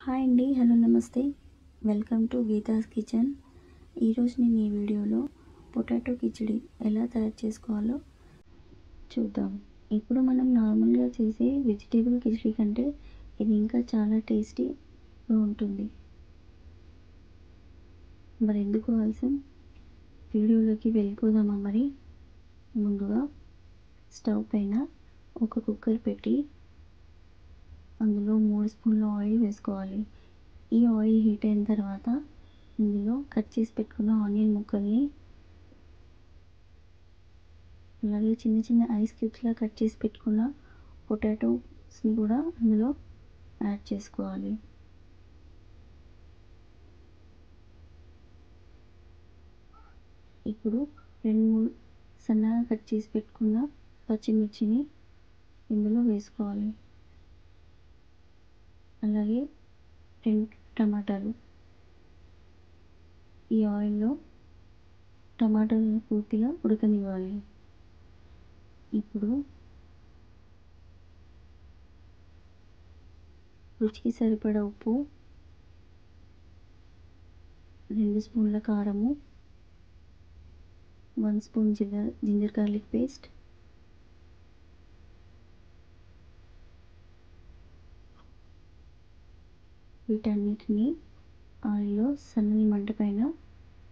Hi అండి, hello నమస్తే. Welcome to Geetha's kitchen. ఈరోజు నేను ఈ వీడియోలో పొటాటో కిచిడి ఎలా తయారు చేసుకోవాలో చూద్దాం. ఇప్పుడు మనం నార్మల్గా చేసే వెజిటేబుల్ కిచిడి కంటే ఇది ఇంకా చాలా టేస్టీగా ఉంటుంది. మరి ఎందుకు ఆలస్యం, వీడియోలోకి వెళ్ళిపోదామా? మరి ముందుగా స్టవ్ పైన ఒక కుక్కర్ పెట్టి అందులో 3 స్పూన్ల ఆయిల్ వేసుకోవాలి. ఈ ఆయిల్ హీట్ అయిన తర్వాత ఇందులో కట్ చేసి పెట్టుకున్న ఆనియన్ ముక్కల్ని, అలాగే చిన్న చిన్న ఐస్ క్యూబ్స్లా కట్ చేసి పెట్టుకున్న పొటాటోస్ని కూడా అందులో యాడ్ చేసుకోవాలి. ఇప్పుడు 2-3 సన్నగా కట్ చేసి పెట్టుకున్న పచ్చిమిర్చిని ఇందులో వేసుకోవాలి. అలాగే 2 టమాటాలు. ఈ ఆయిల్లో టమాటాలను పూర్తిగా ఉడకనివ్వాలి. ఇప్పుడు రుచికి సరిపడా ఉప్పు, 2 స్పూన్ల కారము, 1 స్పూన్ జింజర్ గార్లిక్ పేస్ట్, వీటన్నిటిని ఆయిల్లో సన్నని మంట పైన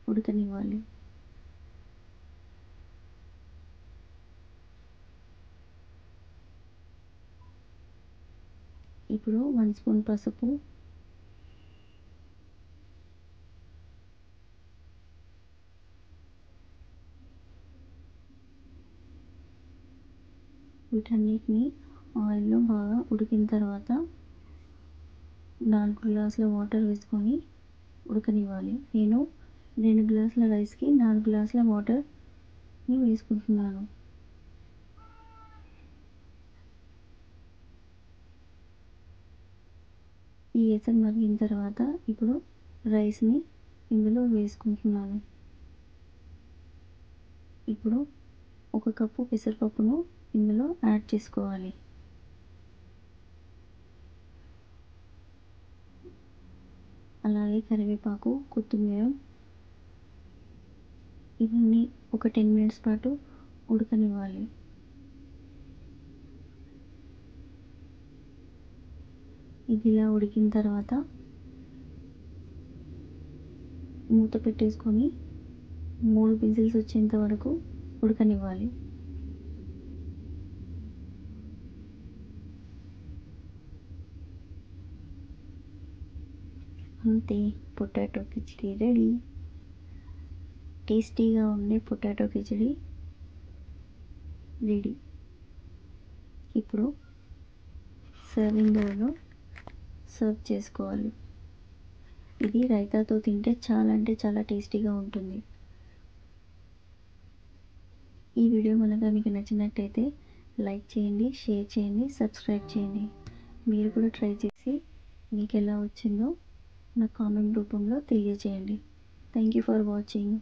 ఉడకనివ్వాలి. ఇప్పుడు 1 స్పూన్ పసుపు, వీటన్నిటిని ఆయిల్లో బాగా ఉడికిన తర్వాత 4 గ్లాసుల వాటర్ వేసుకొని ఉడకనివ్వాలి. నేను 2 గ్లాసుల రైస్కి 4 గ్లాసుల వాటర్ని వేసుకుంటున్నాను. ఈ ఎసరు మరిగిన తర్వాత ఇప్పుడు రైస్ని ఇందులో వేసుకుంటున్నాను. ఇప్పుడు 1 కప్పు పెసరపప్పును ఇందులో యాడ్ చేసుకోవాలి. అలాగే కరివేపాకు, కొత్తిమీర, ఇవన్నీ ఒక 10 మినిట్స్ పాటు ఉడకనివ్వాలి. ఇది ఇలా ఉడికిన తర్వాత మూత పెట్టేసుకొని 3 విజిల్స్ వచ్చేంత వరకు ఉడకనివ్వాలి. అంతే, పొటాటో కిచిడి రెడీ. టేస్టీగా ఉండే పొటాటో కిచిడి రెడీ. ఇప్పుడు సర్వింగ్ బౌల్లో సర్వ్ చేసుకోవాలి. ఇది రైతాతో తింటే చాలా అంటే చాలా టేస్టీగా ఉంటుంది. ఈ వీడియో కనుక మీకు నచ్చినట్టయితే లైక్ చేయండి, షేర్ చేయండి, సబ్స్క్రైబ్ చేయండి. మీరు కూడా ట్రై చేసి మీకు ఎలా వచ్చిందో నా కామెంట్ రూపంలో తెలియజేయండి. Thank you for watching.